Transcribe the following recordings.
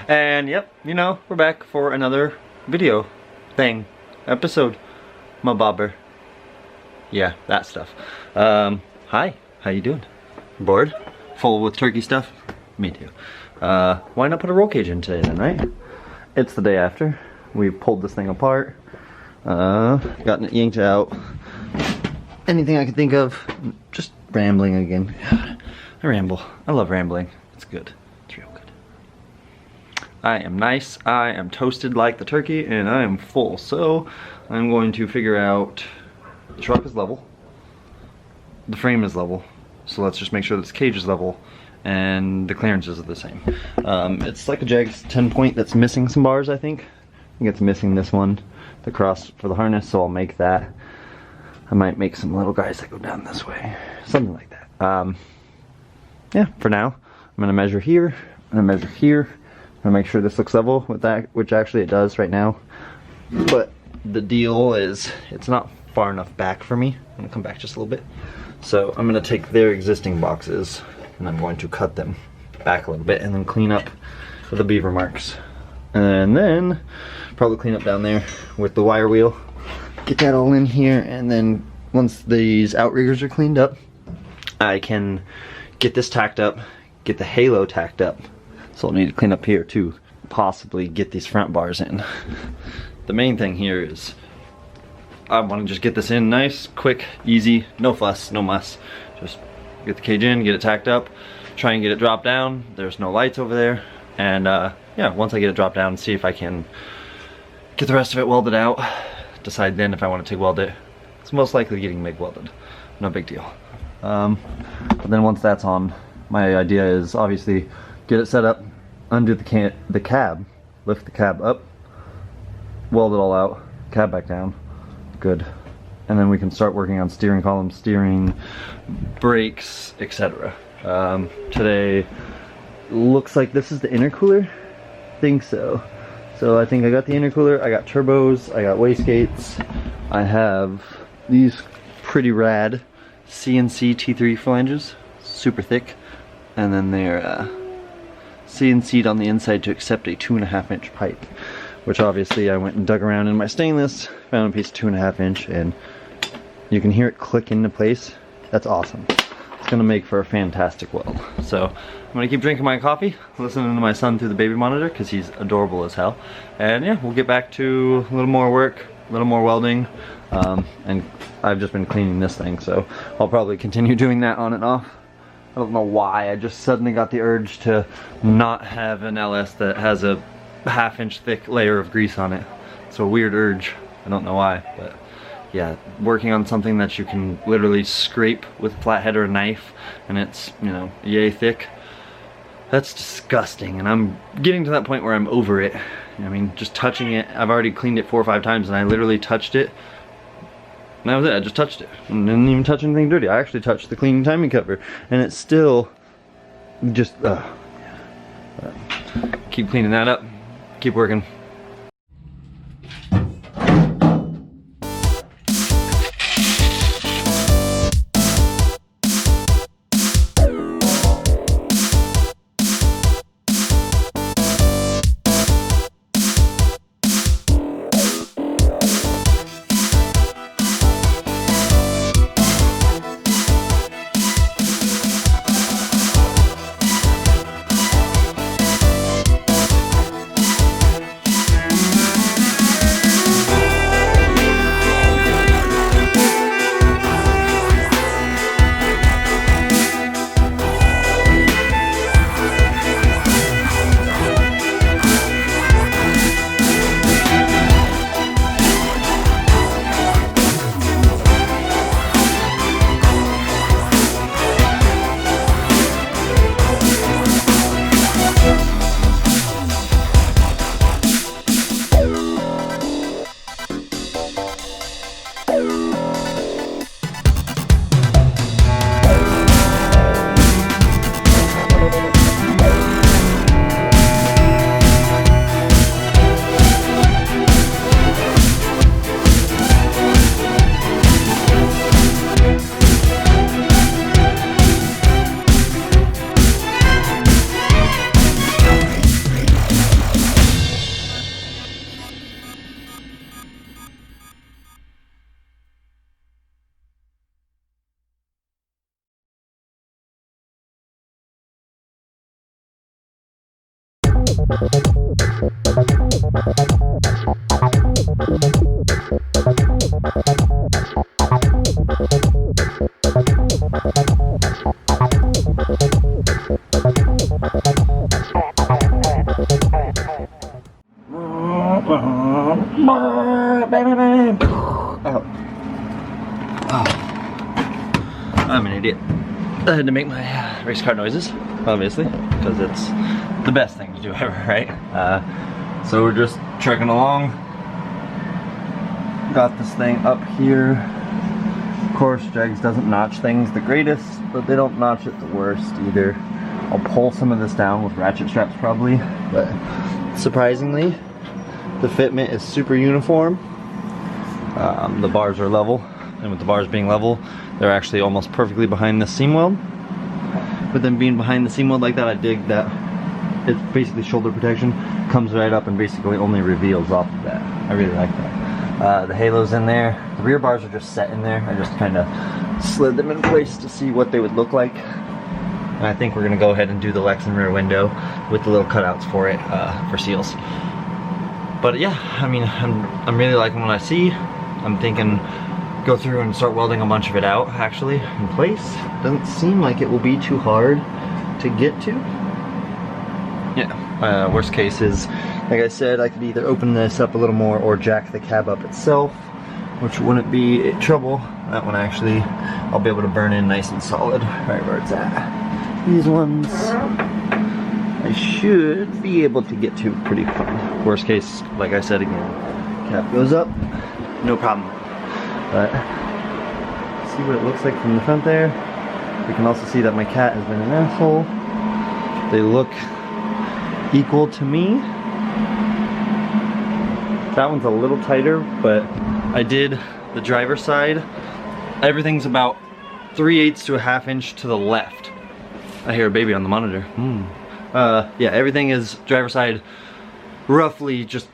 And yep, you know, we're back for another video episode, my bobber. Yeah, that stuff. Hi, how you doing? Bored? Full with turkey stuff? Me too. Why not put a roll cage in today then, right? It's the day after. We pulled this thing apart, gotten it yanked out. Anything I could think of, just rambling again. I ramble. I love rambling. It's good. It's real good. I am nice. I am toasted like the turkey, and I am full. So I'm going to figure out the truck is level, the frame is level. So let's just make sure this cage is level and the clearances are the same. It's like a Jag's 10 point that's missing some bars, I think. I think it's missing this one, the cross for the harness, so I'll make that. I might make some little guys that go down this way, something like that. Yeah, for now, I'm gonna measure here, I'm gonna measure here, I'm gonna make sure this looks level with that, which actually it does right now. But the deal is, it's not far enough back for me. I'm gonna come back just a little bit. So I'm gonna take their existing boxes and I'm going to cut them back a little bit and then clean up with the beaver marks. And then probably clean up down there with the wire wheel. Get that all in here, and then once these outriggers are cleaned up, I can get this tacked up, get the halo tacked up. So I'll need to clean up here too, possibly get these front bars in. The main thing here is I want to just get this in nice, quick, easy, no fuss, no muss. Just get the cage in, get it tacked up, try and get it dropped down. There's no lights over there. And yeah, once I get it dropped down, see if I can get the rest of it welded out. Decide then if I want to TIG weld it. It's most likely getting MIG welded. No big deal. But then once that's on, my idea is obviously get it set up, undo the cab, lift the cab up, weld it all out, cab back down. Good. And then we can start working on steering column, steering, brakes, etc. Today looks like this is the intercooler. Think so. So I think I got the intercooler, I got turbos, I got wastegates, I have these pretty rad CNC T3 flanges, super thick, and then they're CNC'd on the inside to accept a 2.5 inch pipe, which obviously I went and dug around in my stainless, found a piece of 2.5 inch, and you can hear it click into place. That's awesome. It's gonna make for a fantastic weld. So I'm gonna keep drinking my coffee, listening to my son through the baby monitor because he's adorable as hell. And yeah, we'll get back to a little more work, a little more welding, and I've just been cleaning this thing, so I'll probably continue doing that on and off. I don't know why, I just suddenly got the urge to not have an LS that has a 1/2 inch thick layer of grease on it. It's a weird urge, I don't know why, but yeah, working on something that you can literally scrape with a flathead or a knife and it's, you know, yay thick, that's disgusting. And I'm getting to that point where I'm over it. I mean, just touching it, I've already cleaned it 4 or 5 times and I literally touched it. And that was it, I just touched it. And didn't even touch anything dirty. I actually touched the cleaning timing cover and it's still just, keep cleaning that up, keep working. I'm an idiot. I had to make my race car noises, obviously, because it's the best thing to do ever, right? So we're just trucking along. Got this thing up here. Of course, Jegs doesn't notch things the greatest, but they don't notch it the worst either. I'll pull some of this down with ratchet straps probably, but surprisingly, the fitment is super uniform. The bars are level, and with the bars being level, they're actually almost perfectly behind the seam weld. But then being behind the seam weld like that, I dig that it's basically shoulder protection, comes right up and basically only reveals off of that. I really like that. The halo's in there. The rear bars are just set in there. I just kind of slid them in place to see what they would look like. And I think we're gonna go ahead and do the Lexan rear window with the little cutouts for it, for seals. But yeah, I mean, I'm really liking what I see. I'm thinking go through and start welding a bunch of it out actually in place. Doesn't seem like it will be too hard to get to. Yeah, worst case is, like I said, I could either open this up a little more or jack the cab up itself, which wouldn't be trouble. That one actually, I'll be able to burn in nice and solid right where it's at. These ones, I should be able to get to pretty fun. Worst case, like I said again, cap goes up, no problem. But see what it looks like from the front there. We can also see that my cat has been an asshole. They look equal to me. That one's a little tighter, but I did the driver's side. Everything's about 3/8 to a 1/2 inch to the left. I hear a baby on the monitor. Yeah, everything is driver's side roughly just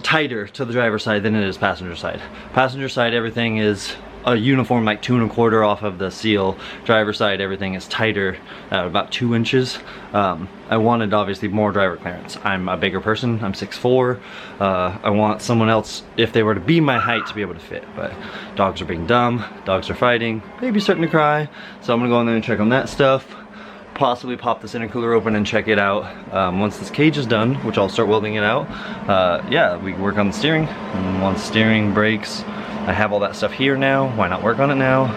tighter to the driver's side than it is passenger side. Passenger side, everything is a uniform like 2 1/4 off of the seal. Driver side, everything is tighter at about 2 inches. I wanted obviously more driver clearance. I'm a bigger person, I'm 6'4". I want someone else, if they were to be my height, to be able to fit. But dogs are being dumb, dogs are fighting, baby's starting to cry. So I'm gonna go in there and check on that stuff. Possibly pop this intercooler open and check it out. Once this cage is done, which I'll start welding it out, yeah, we can work on the steering. And once steering, brakes, I have all that stuff here now. Why not work on it now?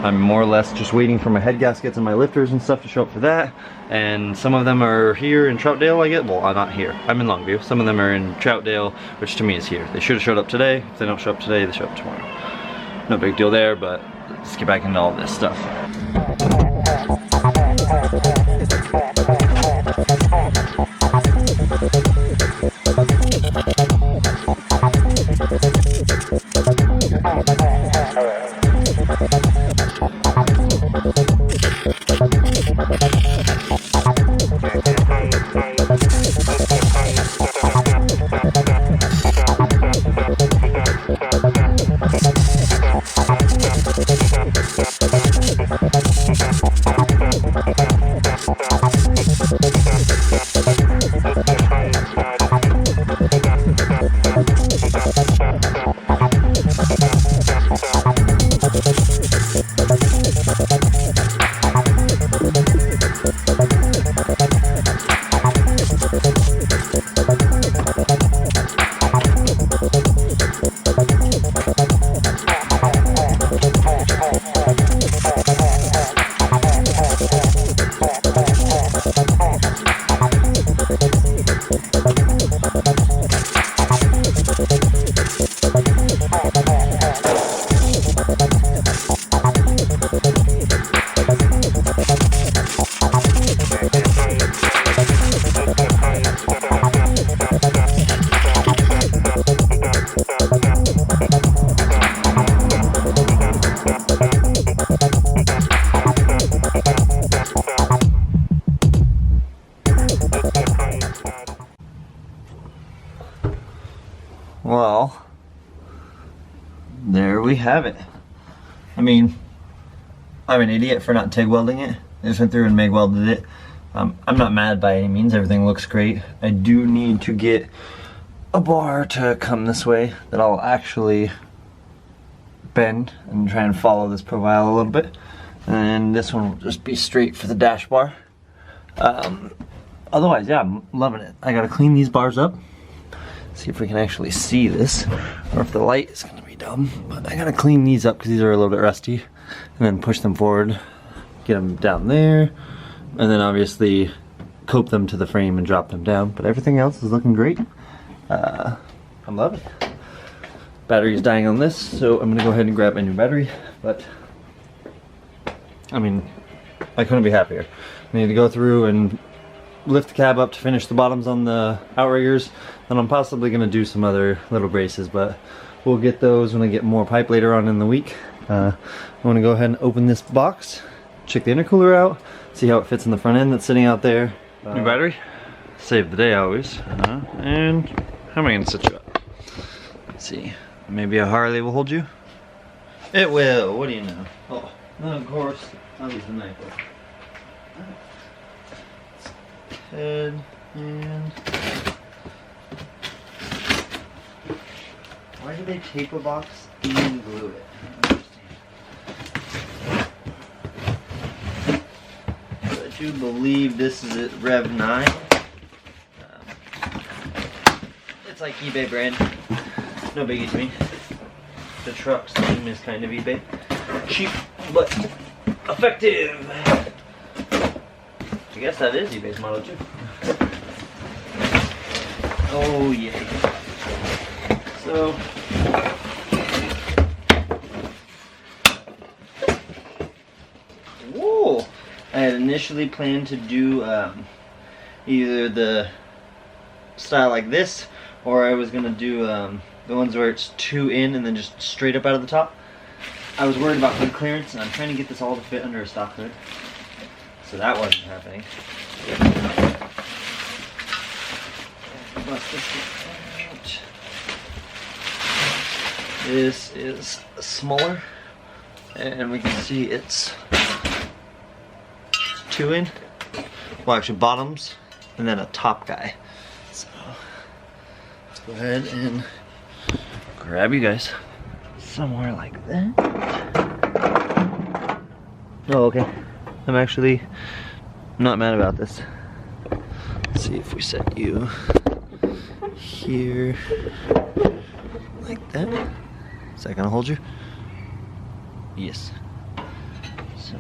I'm more or less just waiting for my head gaskets and my lifters and stuff to show up for that. And some of them are here in Troutdale, I get. Well, I'm not here. I'm in Longview. Some of them are in Troutdale, which to me is here. They should have showed up today. If they don't show up today, they show up tomorrow. No big deal there, but let's get back into all this stuff. Well, there we have it. I mean, I'm an idiot for not TIG welding it. I just went through and MIG welded it. I'm not mad by any means. Everything looks great. I do need to get a bar to come this way that I'll actually bend and try and follow this profile a little bit. And this one will just be straight for the dash bar. Otherwise, yeah, I'm loving it. I gotta clean these bars up. See if we can actually see this, or if the light is gonna be dumb. But I gotta clean these up because these are a little bit rusty, and then push them forward, get them down there, and then obviously cope them to the frame and drop them down. But everything else is looking great. I'm loving it. Battery's dying on this, so I'm gonna go ahead and grab a new battery. But I mean, I couldn't be happier. I need to go through and lift the cab up to finish the bottoms on the outriggers. Then I'm possibly gonna do some other little braces, but we'll get those when I get more pipe later on in the week. I wanna go ahead and open this box, check the intercooler out, see how it fits in the front end that's sitting out there. New battery, save the day always. And how am I gonna set you up? Let's see, maybe a Harley will hold you? It will, what do you know? Oh, of course, I'll use the knife. Head and why do they tape a box and glue it? I don't understand. I do believe this is at Rev 9. It's like eBay brand. No biggie to me. The truck's name is kind of eBay. Cheap but effective. I guess that is eBay's model too. Oh yeah. So whoa! I had initially planned to do either the style like this, or I was gonna do the ones where it's 2 in and then just straight up out of the top. I was worried about hood clearance, and I'm trying to get this all to fit under a stock hood. So that wasn't happening. Bust this out. This is smaller, and we can see it's 2 in. Well, actually bottoms, and then a top guy. So let's go ahead and grab you guys somewhere like that. Oh, okay. I'm actually not mad about this. Let's see if we set you here like that. Is that gonna hold you? Yes. So,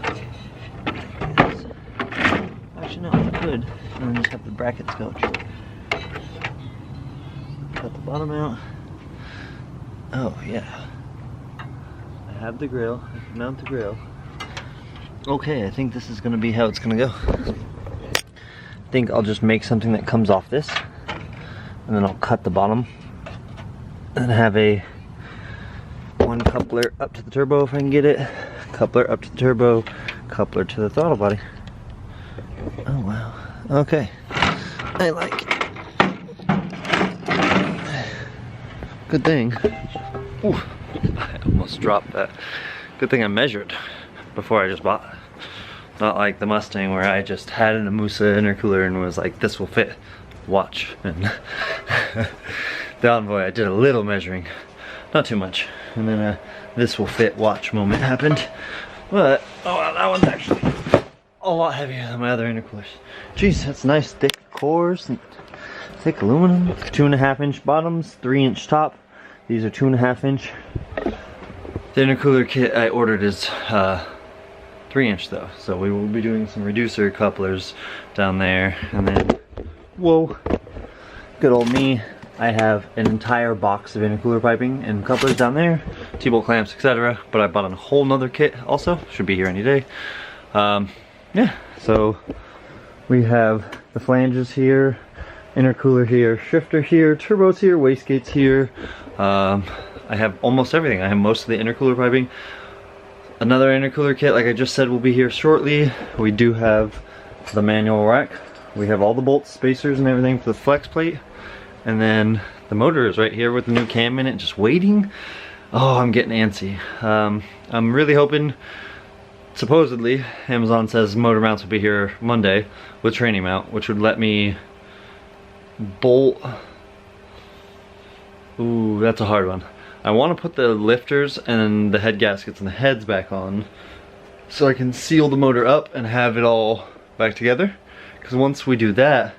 actually no, I could. And then just have the brackets go. Cut the bottom out. Oh yeah. I have the grill. I can mount the grill. Okay, I think this is gonna be how it's gonna go. I think I'll just make something that comes off this, and then I'll cut the bottom and have a one coupler up to the turbo if I can get it, coupler up to the turbo, coupler to the throttle body. Oh wow, okay, I like it. Good thing. Ooh, I almost dropped that. Good thing I measured before I just bought. Not like the Mustang where I just had an Amusa intercooler and was like, this will fit, watch. And the Envoy, I did a little measuring, not too much. And then this will fit, watch moment happened. But, oh wow, that one's actually a lot heavier than my other intercoolers. Jeez, that's nice thick cores, and thick aluminum. 2.5 inch bottoms, 3 inch top. These are 2.5 inch. The intercooler kit I ordered is 3 inch though, so we will be doing some reducer couplers down there, and then whoa, good old me, I have an entire box of intercooler piping and couplers down there, T-bolt clamps, etc. But I bought a whole nother kit also, should be here any day. Yeah, so we have the flanges here, intercooler here, shifter here, turbos here, wastegates here. I have almost everything. I have most of the intercooler piping. Another intercooler kit, like I just said, will be here shortly. We do have the manual rack. We have all the bolts, spacers, and everything for the flex plate. And then the motor is right here with the new cam in it, just waiting. Oh, I'm getting antsy. I'm really hoping supposedly, Amazon says motor mounts will be here Monday with training mount, which would let me bolt. Ooh, that's a hard one. I want to put the lifters and the head gaskets and the heads back on so I can seal the motor up and have it all back together. Because once we do that,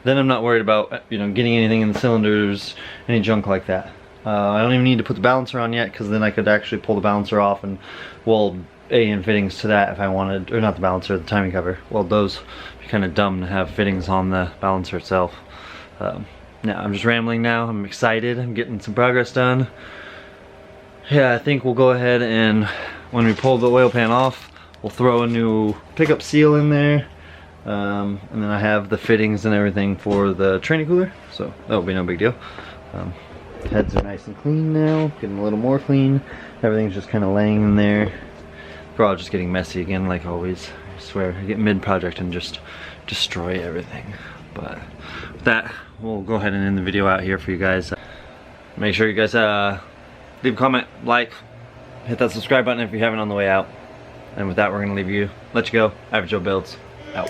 then I'm not worried about, you know, getting anything in the cylinders, any junk like that. I don't even need to put the balancer on yet, because then I could actually pull the balancer off and weld A-in fittings to that if I wanted, or not the balancer, the timing cover. Weld those. It'd be kind of dumb to have fittings on the balancer itself. Now I'm just rambling now. I'm excited. I'm getting some progress done. Yeah, I think we'll go ahead and when we pull the oil pan off, we'll throw a new pickup seal in there. And then I have the fittings and everything for the training cooler, so that'll be no big deal. Heads are nice and clean now, getting a little more clean. Everything's just kind of laying in there. We're all just getting messy again, like always. I swear, I get mid-project and just destroy everything. But with that, we'll go ahead and end the video out here for you guys. Make sure you guys leave a comment, like, hit that subscribe button if you haven't on the way out. And with that, we're gonna let you go. Average Joe Builds, out.